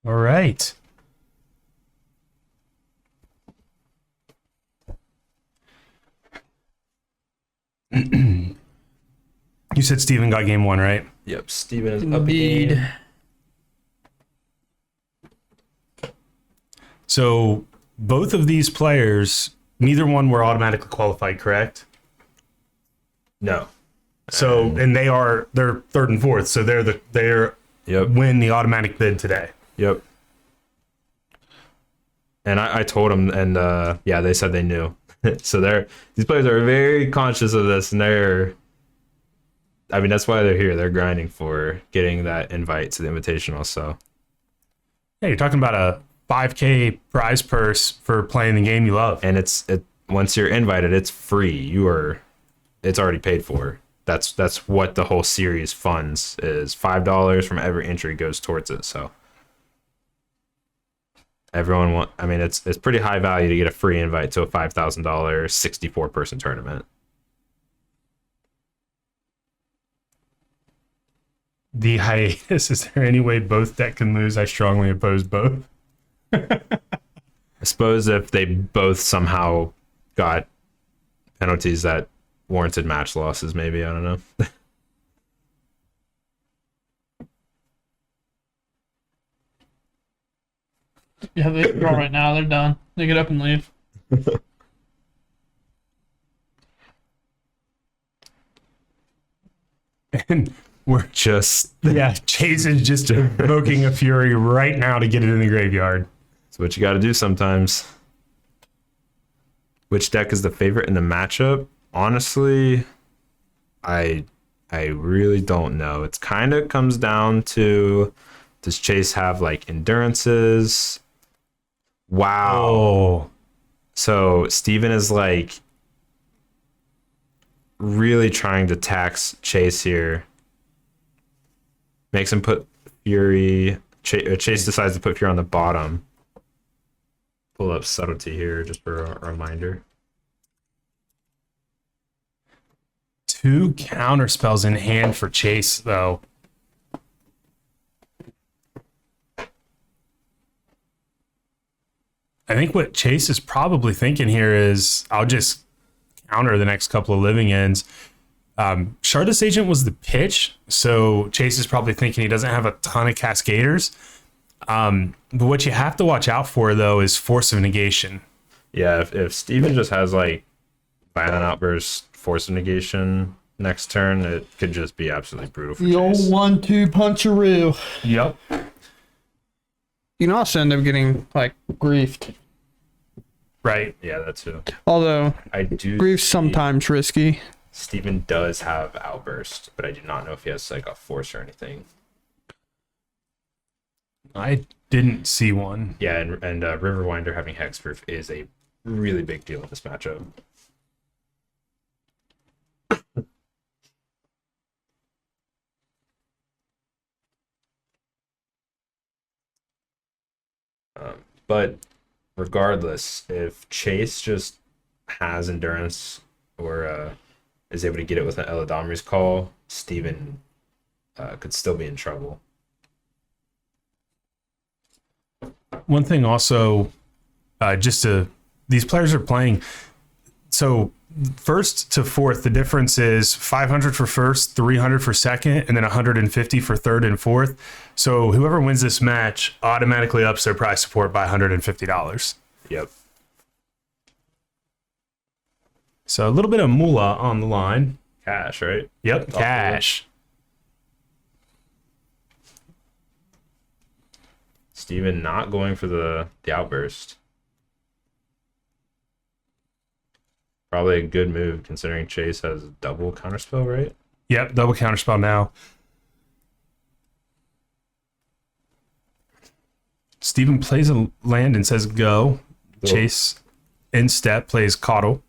All right. You said Steven got game one, right? Yep, Steven is Indeed. up again. So both of these players, neither one were automatically qualified, correct? No. So and they're third and fourth, so they're Yep. win the automatic bid today. Yep. And I told them, and yeah, they said they knew. So these players are very conscious of this, and I mean, that's why they're here. They're grinding for getting that invite to the Invitational. So Yeah, you're talking about a 5K prize purse for playing the game you love. and once you're invited, it's free. It's already paid for. That's what the whole series funds is. $5 from every entry goes towards it. So I mean, it's pretty high value to get a free invite to a $5,000 64-person tournament. The hiatus, is there any way both deck can lose? I strongly oppose both. I suppose if they both somehow got penalties that warranted match losses, maybe. I don't know. Yeah, they draw right now. They're done. They get up and leave. And we're Just Chase is just evoking a fury right now to get it in the graveyard. That's what you got to do sometimes. Which deck is the favorite in the matchup? Honestly, I really don't know. It's kind of comes down to, does Chase have like endurances? Wow. Oh, So Steven is like really trying to tax Chase here. Makes him put Fury. Chase decides to put Fury on the bottom. Pull up subtlety here just for a reminder. 2 counterspells in hand for Chase, though. I think what Chase is probably thinking here is, I'll just counter the next couple of living ends. Shardless Agent was the pitch, so Chase is probably thinking he doesn't have a ton of Cascaders. But what you have to watch out for, though, is Force of Negation. Yeah, if Steven just has like Violent Outburst, Force of Negation next turn, it could just be absolutely brutal for The old Chase. 1-2 puncheroo. Yep. You can also end up getting like griefed. Right. Yeah, that too. Although I do. grief's see sometimes risky. Steven does have Outburst, but I do not know if he has like a Force or anything. I didn't see one. Yeah, and Riverwinder having Hexproof is a really big deal in this matchup. But regardless, if Chase just has endurance or is able to get it with an Eladamri's call, Steven could still be in trouble. One thing also, these players are playing. So first to fourth, the difference is 500 for first, 300 for second, and then 150 for third and fourth. So whoever wins this match automatically ups their prize support by $150. Yep. So a little bit of moolah on the line. Cash, right? Yep, cash. Steven not going for the outburst. Probably a good move considering Chase has double counterspell, right? Yep, double counterspell now. Steven plays a land and says go. Chase in step plays Coddle.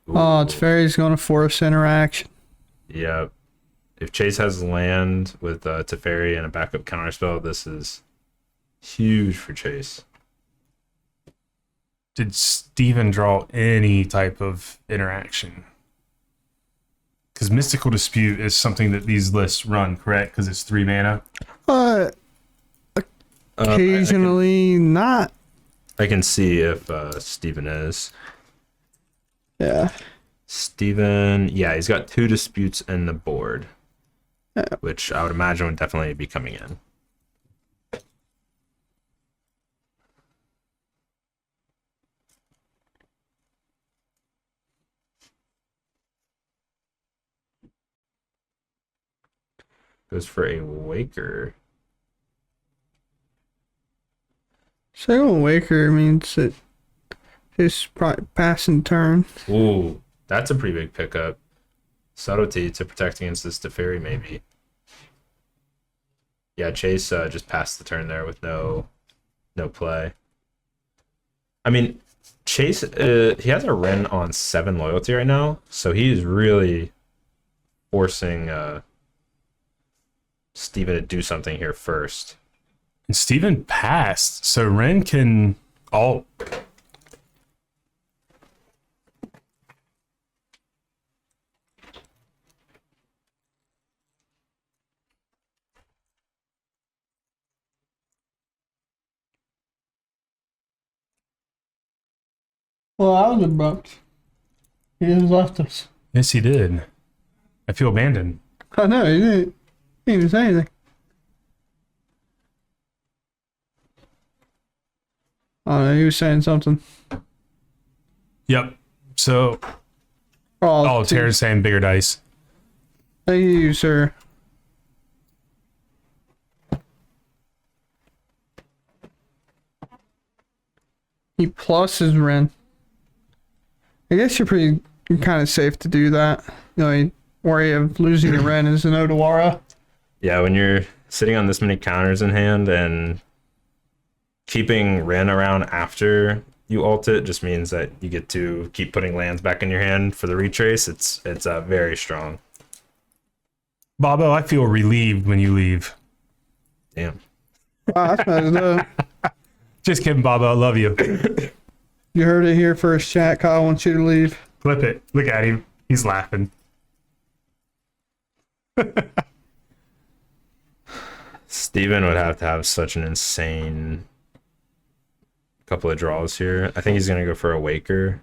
Oh, Tefari's going to force interaction. Yep. If Chase has land with Teferi and a backup counterspell, this is huge for Chase. Did Steven draw any type of interaction? Because Because Mystical Dispute is something that these lists run, correct? Because it's 3 mana. Occasionally not. I can see if Steven is. Yeah. Steven, yeah, he's got 2 disputes in the board, Yeah. which I would imagine would definitely be coming in. Goes for a Waker. Second Waker means that his passing turn. Ooh, that's a pretty big pickup. Subtlety to protect against this Tefari, maybe. Yeah, Chase just passed the turn there with no play. I mean, Chase, he has a Ren on 7 loyalty right now, so he's really forcing Steven to do something here first. And Steven passed, so Ren can alt. Well, I was abrupt. He just left us. Yes, he did. I feel abandoned. I know, he didn't even say anything. Oh, he was saying something. Yep. So, oh, Tara's saying bigger dice. Thank you, sir. He plus his Ren. I guess you're kind of safe to do that. You know, you worry of losing your Ren is an Odawara. Yeah, when you're sitting on this many counters in hand and keeping Ren around after you ult it just means that you get to keep putting lands back in your hand for the retrace. It's very strong. Bobo, I feel relieved when you leave. Damn. Wow, that's messed up. Just kidding, Bobo. I love you. You heard it here first, chat. Kyle wants you to leave. Flip it. Look at him. He's laughing. Steven would have to have such an insane couple of draws here. I think he's going to go for a Waker.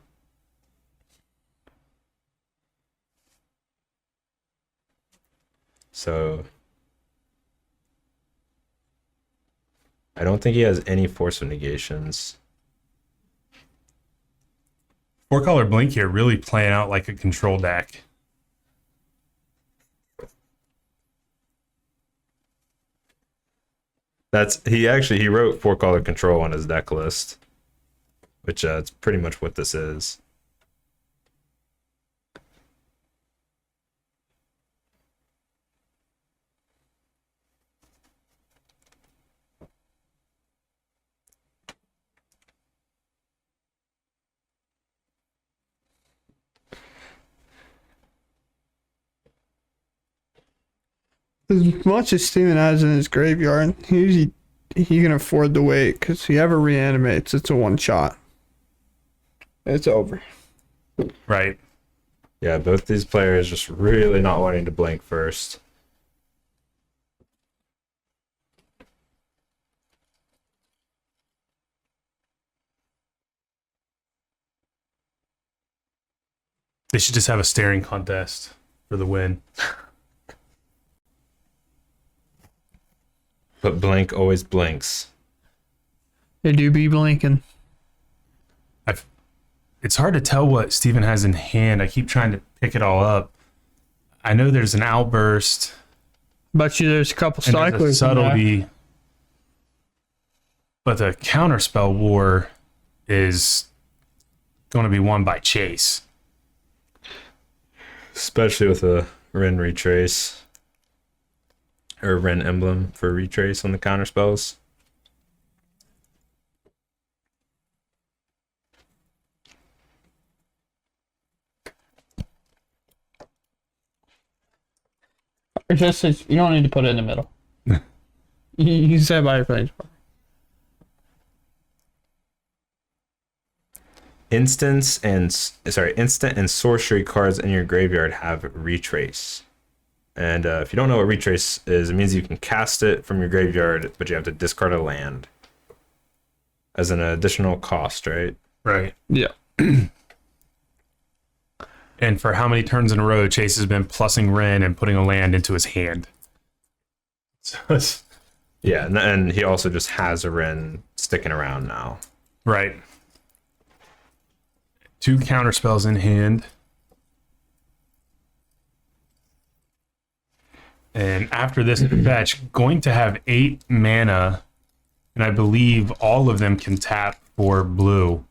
So I don't think he has any Force of Negations. 4-color Blink here really playing out like a control deck. He wrote 4-color Control on his deck list, which it's pretty much what this is. As much as Steven has in his graveyard, he can afford to wait because he ever reanimates, it's a one shot. It's over. Right. Yeah, both these players just really not wanting to blink first. They should just have a staring contest for the win. But Blink always blinks. They do be blinking. It's hard to tell what Steven has in hand. I keep trying to pick it all up. I know there's an Outburst. Bet you there's a couple And there's a cyclers. subtlety. But the Counterspell War is going to be won by Chase. Especially with a Ren retrace. Or Ren emblem for retrace on the counter spells. It just says you don't need to put it in the middle. You can say it by your place. instant and sorcery cards in your graveyard have retrace. And if you don't know what retrace is, it means you can cast it from your graveyard, but you have to discard a land as an additional cost, right? Right. Yeah. And for how many turns in a row, Chase has been plussing Ren and putting a land into his hand. So it's, Yeah, and he also just has a Ren sticking around now. right. 2 counterspells in hand. And after this fetch, going to have 8 mana, and I believe all of them can tap for blue,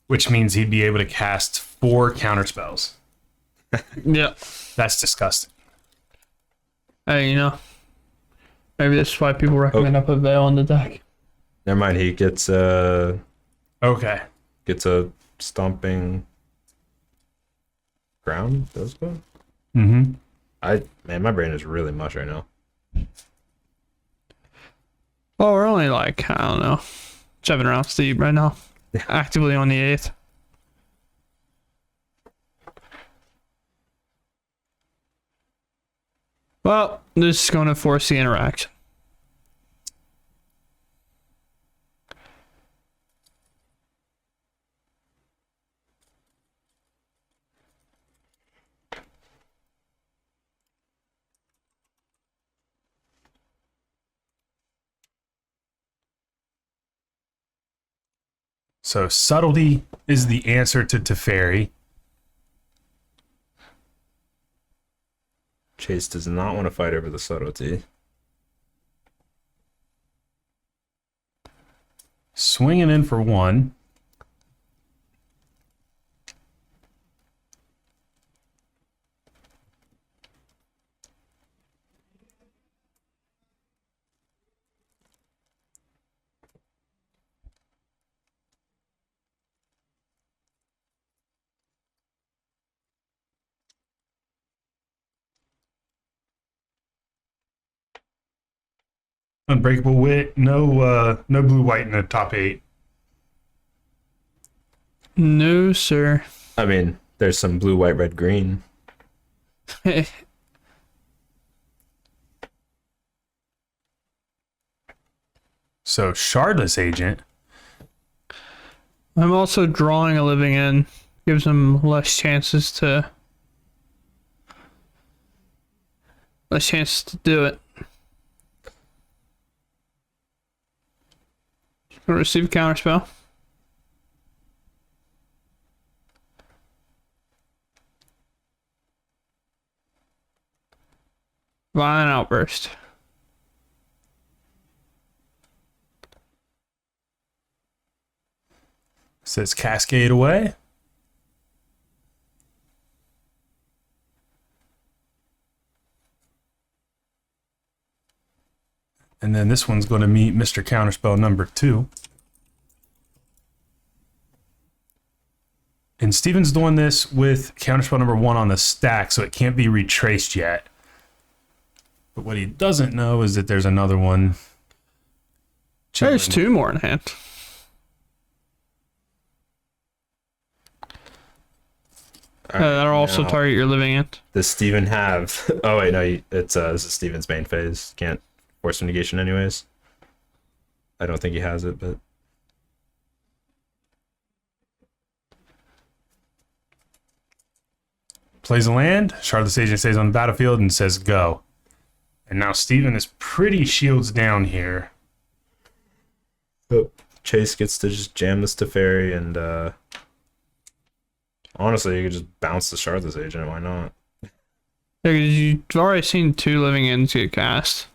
which means he'd be able to cast 4 counterspells. Yeah. That's disgusting. Hey, you know, maybe that's why people recommend I put Veil in the deck. Never mind, he gets a Okay. stomping ground. Those go. Mm-hmm. My brain is really mush right now. Well, we're only like, I don't know, 7 rounds deep right now. Actively on the 8th. Well, this is going to force the interaction. So subtlety is the answer to Teferi. Chase does not want to fight over the subtlety. Swinging in for 1. Unbreakable Wit. No blue white in the top 8. No, sir. I mean, there's some blue, white, red, green. So Shardless Agent. I'm also drawing a living in. Gives him less chances to do it. Gonna receive a counterspell. Violent Outburst. Says Cascade away. And then this one's going to meet Mr. Counterspell number 2. And Steven's doing this with Counterspell number 1 on the stack, so it can't be retraced yet. But what he doesn't know is that there's another one. There's 2 more in hand. That'll also now, target your living end. Does Steven have... Oh, wait, no. This is Steven's main phase. Can't force some negation anyways. I don't think he has it, but... Plays a land. Shardless Agent stays on the battlefield and says go. And now Steven is pretty shields down here. Oh, Chase gets to just jam this Tefari and... Honestly, you could just bounce the Shardless Agent. Why not? Yeah, because you've already seen 2 living ends get cast.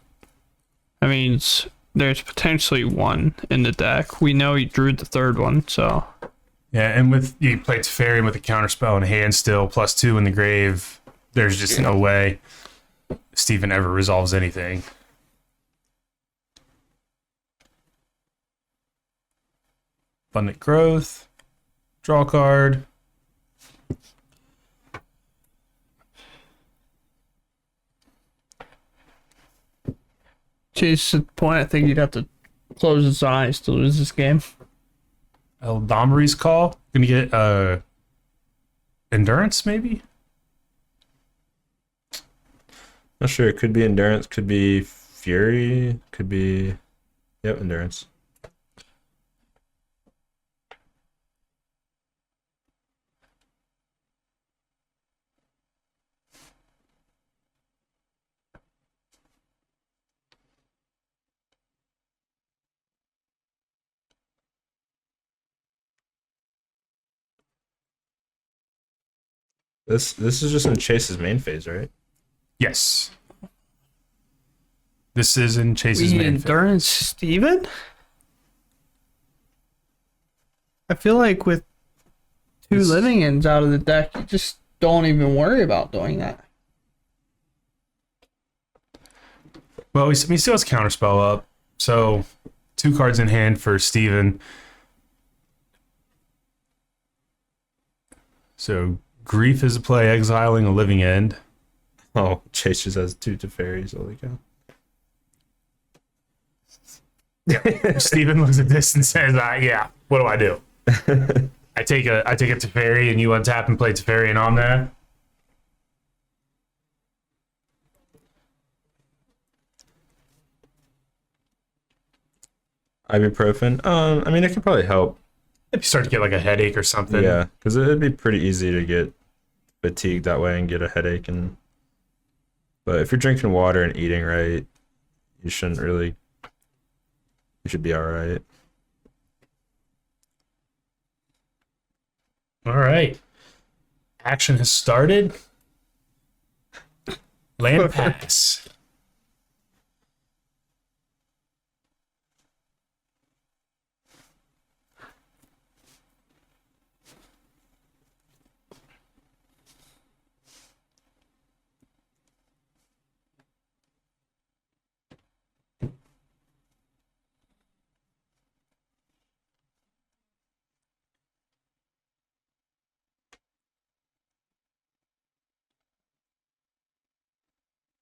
That means there's potentially 1 in the deck. We know he drew the 3rd one, so... Yeah, and with you play Teferi with a counterspell in hand still, +2 in the grave, there's just no way Steven ever resolves anything. Abundant Growth. Draw a card. Chase, at the point, I think you'd have to close his eyes to lose this game. Eldamri's Call. Gonna get endurance, maybe? Not sure. It could be endurance, could be fury, could be endurance. This is just in Chase's main phase, right? Yes. This is in Chase's We main phase. endurance Steven? I feel like with two It's- living ends out of the deck, you just don't even worry about doing that. Well, we still has Counterspell up, so 2 cards in hand for Steven. So Grief is a play, exiling a living end. Oh, Chase just has 2 Tefaris. Holy cow. Steven looks at this and says, yeah, what do I do? I take a Tefari and you untap and play Tefari and I'm there. Ibuprofen. I mean, it can probably help. If you start to get like a headache or something. Yeah, because it'd be pretty easy to get fatigued that way and get a headache. But if you're drinking water and eating right, you shouldn't really. You should be all right. All right. Action has started. Land pass.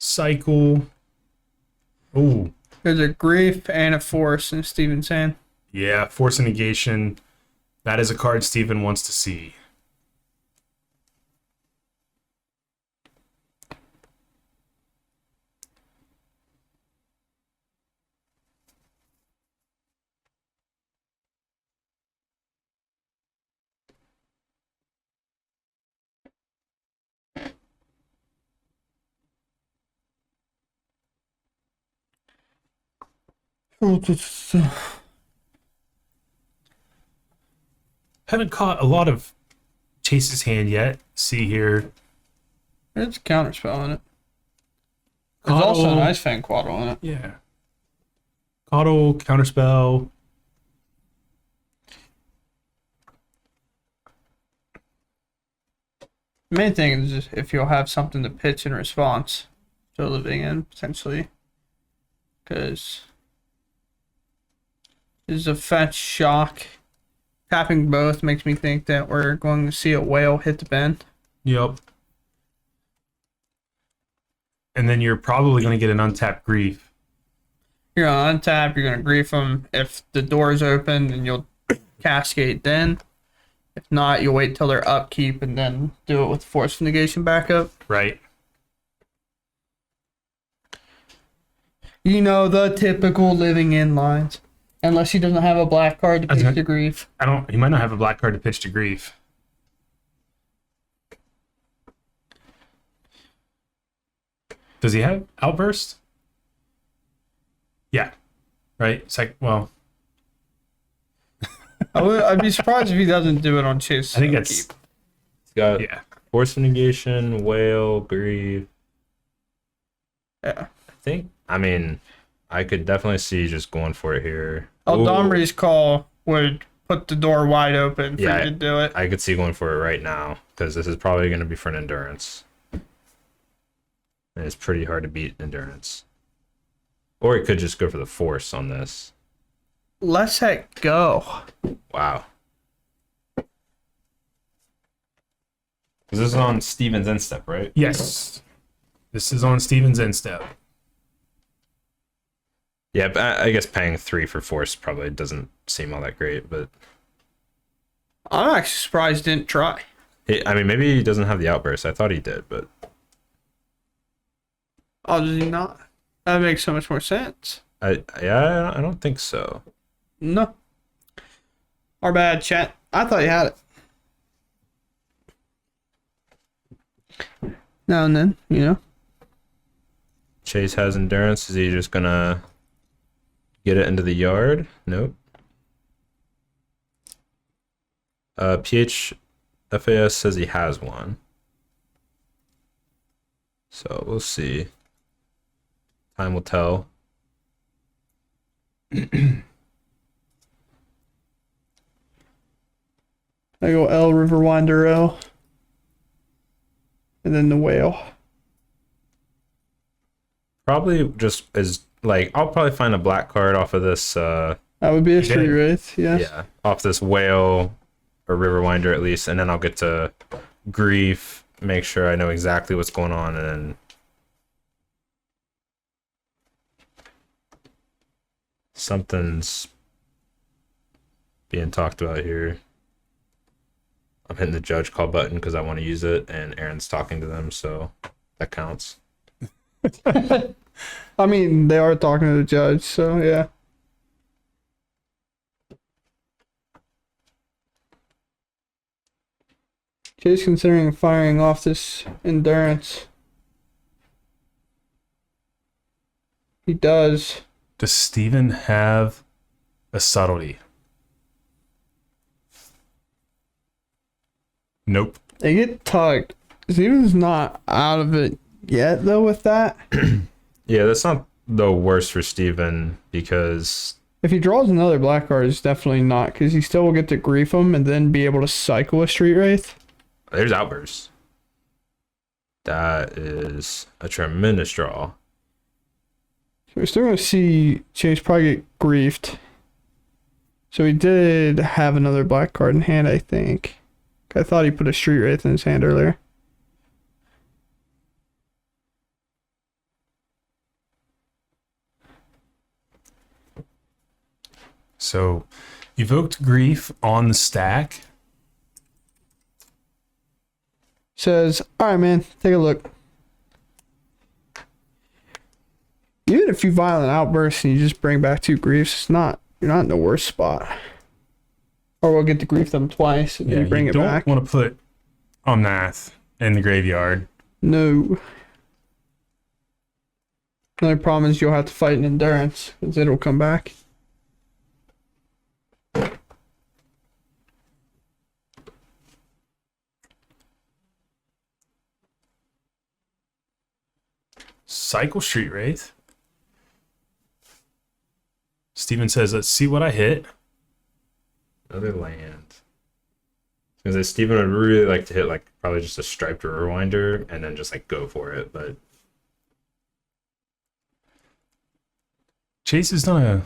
Cycle. Ooh. There's a grief and a force in Steven's hand. Yeah, force and negation. That is a card Steven wants to see. Haven't caught a lot of Chase's hand yet. See here. There's a counterspell in it. There's also an Ice Fang Quaddle in it. Yeah. Coddle, Counterspell. The main thing is just if you'll have something to pitch in response to a living end, potentially. Because this is a fetch shock. Tapping both makes me think that we're going to see a whale hit the bend. Yep. And then you're probably going to get an untapped grief. You're going to untap, you're going to grief them. If the door is open, then you'll cascade then. If not, you'll wait till they're upkeep and then do it with force negation backup. Right. You know, the typical living in lines. Unless he doesn't have a black card to pitch the grief. He might not have a black card to pitch to grief. Does he have outburst? Yeah. Right? It's like, well, I'd be surprised if he doesn't do it on Chase. I think that's It's got yeah. force of negation, whale, grief. Yeah. I mean, I could definitely see just going for it here. Domri's call would put the door wide open for Yeah, you to do it. I could see going for it right now because this is probably going to be for an endurance. And it's pretty hard to beat endurance. Or it could just go for the force on this. Let's heck go. Wow. This is on Steven's end step, right? Yes. This is on Steven's end step. Yeah, but I guess paying 3 for force probably doesn't seem all that great, but I'm actually surprised he didn't try. I mean, maybe he doesn't have the outburst. I thought he did, but Oh, does he not? That makes so much more sense. I don't think so. No. Our bad, chat. I thought you had it. Now and then, you know. Chase has endurance. Is he just gonna get it into the yard? Nope. PHFAS says he has one. So we'll see. Time will tell. I go L, Riverwinder L. And then the whale. Probably just as like I'll probably find a black card off of this That would be a street did. wraith, yes. yeah, off this whale or Riverwinder at least, and then I'll get to grief, make sure I know exactly what's going on, and then something's being talked about here. I'm hitting the judge call button because I want to use it, and Aaron's talking to them, so that counts. I mean, they are talking to the judge, so yeah. Jay's considering firing off this endurance. He does. Does Steven have a subtlety? Nope. They get tugged. Steven's not out of it yet, though, with that. Yeah, that's not the worst for Steven because If he draws another black card, it's definitely not, because he still will get to grief him and then be able to cycle a street wraith. there's outbursts. That is a tremendous draw. So we're still going to see Chase probably get griefed. So he did have another black card in hand, I think. I thought he put a street wraith in his hand earlier. So, evoked grief on the stack. Says, all right, man, take a look. Even if you violent outbursts and you just bring back 2 griefs, it's not, you're not in the worst spot. Or we'll get to grief them twice and then you bring you it don't back. want to put Omnath in the graveyard. No. The only problem is you'll have to fight an endurance because it'll come back. Cycle Street Wraith. Steven says, let's see what I hit. Another land. Because Steven would really like to hit like probably just a striped Rewinder and then just like go for it, but Chase has done a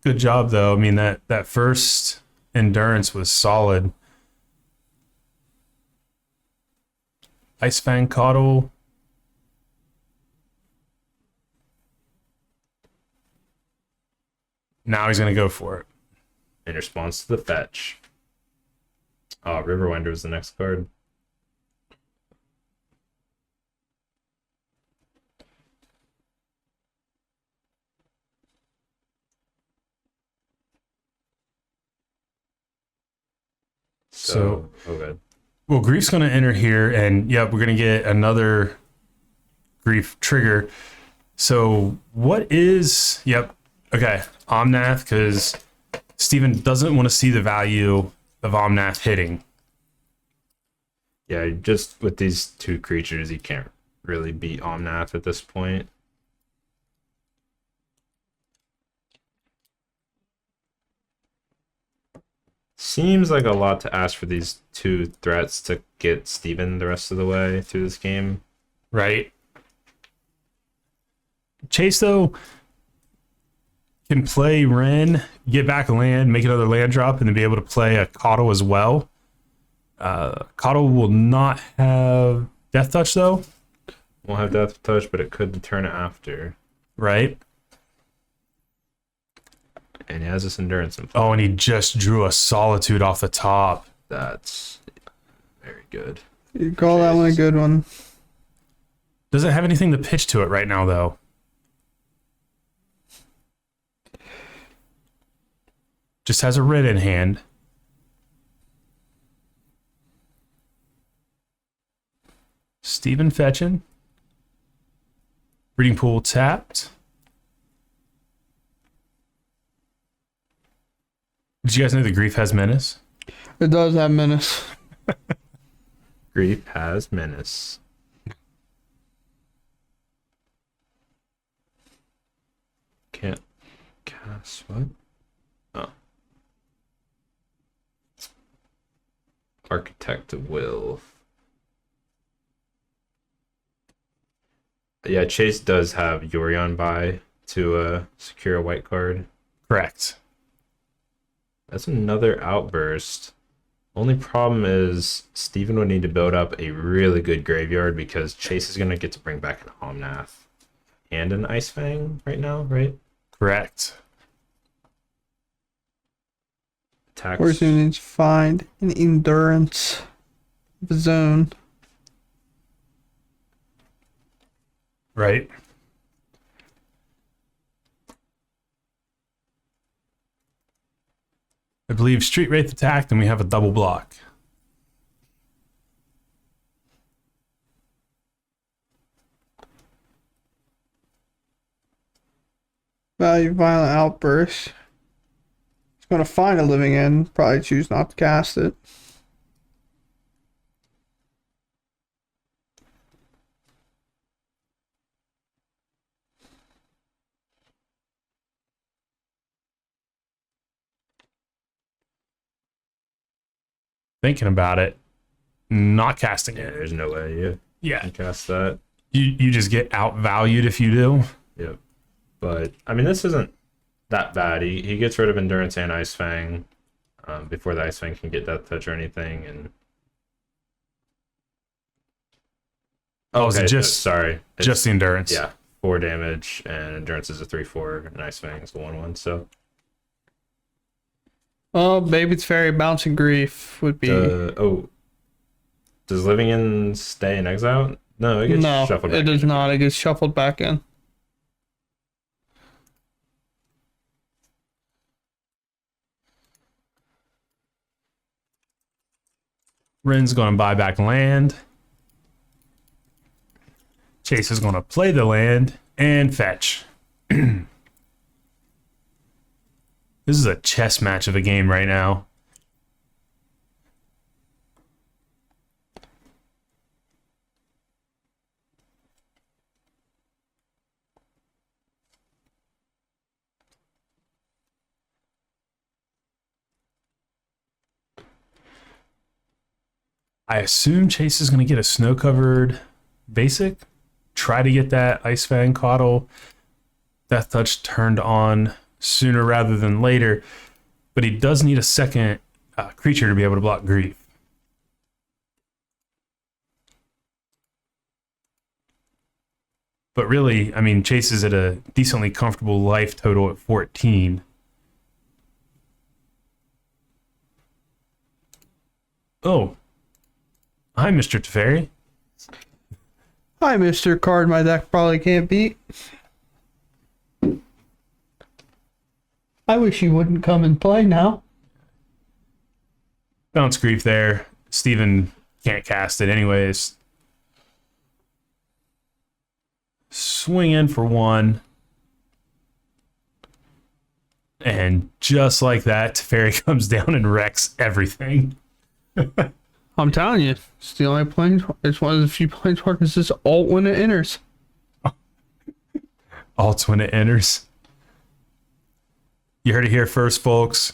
good job, though. I mean, that first endurance was solid. Ice Fang Coddle. Now he's going to go for it. in response to the fetch. Oh, Riverwinder was the next card. So oh, good. Well, Grief's going to enter here, and yep, we're going to get another Grief trigger. So what is, yep, okay, Omnath, because Steven doesn't want to see the value of Omnath hitting. Yeah, just with these two creatures, you can't really beat Omnath at this point. Seems like a lot to ask for these two threats to get Steven the rest of the way through this game. Right? Chase, though, can play Ren, get back a land, make another land drop, and then be able to play a Coddle as well. Coddle will not have Death Touch, though. Won't have Death Touch, but it could turn after. Right? And he has this endurance in play. Oh, and he just drew a Solitude off the top. That's very good. You call that one a good one. Doesn't have anything to pitch to it right now, though. Just has a red in hand. Steven fetching. Breeding Pool tapped. Did you guys know that Grief has Menace? It does have Menace. Grief has Menace. Can't cast what? Oh. Architect of Will. Yeah, Chase does have Yorion by to secure a white card. Correct. That's another outburst. Only problem is Steven would need to build up a really good graveyard because Chase is going to get to bring back an Omnath and an Ice Fang right now, right? Correct. Attacks. Or soon needs to find an endurance of his own. Right. I believe Street Wraith attacked and we have a double block. Value Violent Outburst. He's going to find a living end. Probably choose not to cast it. Thinking about it, not casting Yeah, it. there's no way you Yeah. can cast that. You just get outvalued if you do. Yep. But, I mean, this isn't that bad. He gets rid of Endurance and Ice Fang before the Ice Fang can get Death Touch or anything. And Oh, so sorry. Just the endurance. Yeah, 4 damage, and Endurance is a 3/4, and Ice Fang is a 1/1. So Oh, Baby's Fairy Bouncing Grief would be. does Living In stay in exile? No, it gets No, shuffled back it does in. not. It gets shuffled back in. Ren's going to buy back land. Chase is going to play the land and fetch. This is a chess match of a game right now. I assume Chase is going to get a snow-covered basic. Try to get that Ice Fang Coddle Death Touch turned on sooner rather than later. But he does need a second creature to be able to block Grief. But really, I mean, Chase is at a decently comfortable life total at 14. Oh. Hi, Mr. Tefari. Hi, Mr. Card my deck probably can't beat. I wish you wouldn't come and play now. Bounce Grief there. Steven can't cast it anyways. Swing in for 1. And just like that, Teferi comes down and wrecks everything. I'm telling you, it's the only plane. It's one of the few planeswalkers this alt when it enters. Alts when it enters. You heard it here first, folks.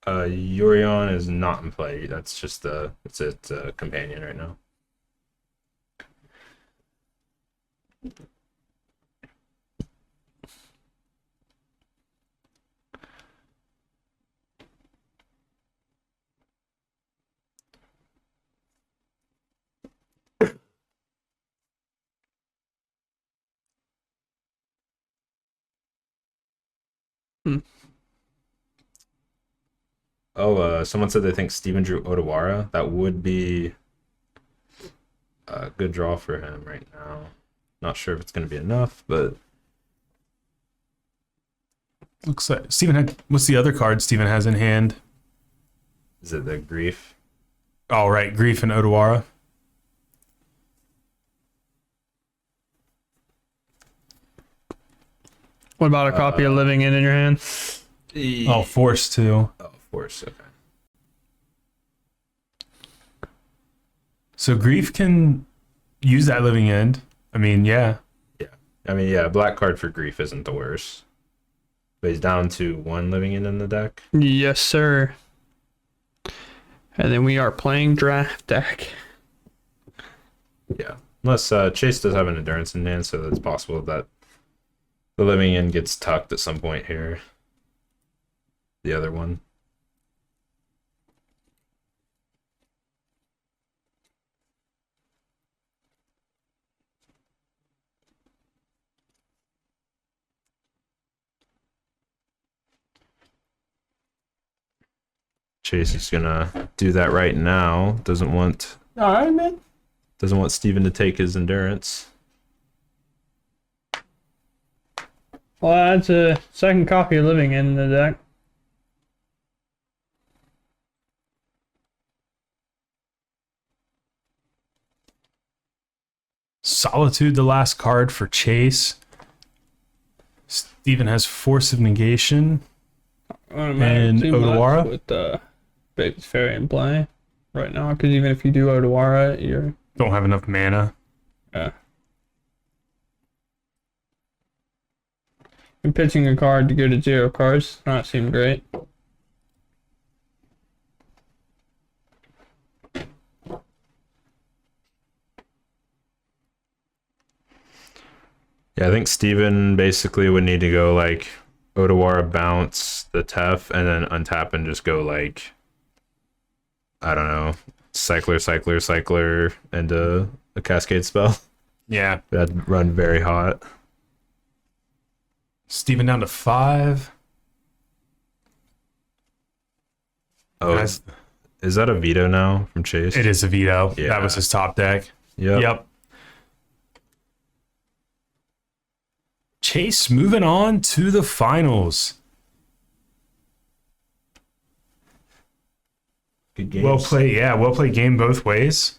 Yorion is not in play. That's just it's a companion right now. Hmm. Oh, someone said they think Steven drew Odawara. That would be a good draw for him right now. Not sure if it's going to be enough, but Looks like Steven had. What's the other card Steven has in hand? is it the Grief? All right, Grief and Odawara. What about a copy of Living in your hand? Oh, Force too. Oh, Force. Okay. So Grief can use that living end. I mean, yeah. Yeah. I mean, yeah, black card for Grief isn't the worst. But he's down to 1 living in the deck. Yes, sir. And then we are playing draft deck. Yeah. Unless Chase does have an endurance in hand, so it's possible that the living in gets tucked at some point here. The other one. Chase is gonna do that right now. Doesn't want All right, man. Steven to take his endurance. Well, that's a second copy of Living in the deck. Solitude, the last card for Chase. Steven has Force of Negation. And Odawara? With Baby's Fairy in play right now, because even if you do Odawara, you're Don't have enough mana. you're pitching a card to go to 0 cards. Not seem great. Yeah, I think Steven basically would need to go like Odawara, bounce the Tef, and then untap and just go like, I don't know, cycler, into a Cascade spell. Yeah. That'd run very hot. Steven down to 5. Oh, is that a veto now from Chase? It is a veto. Yeah. That was his top deck. Yep. Chase moving on to the finals. Good games. Well played. Yeah, well played game both ways.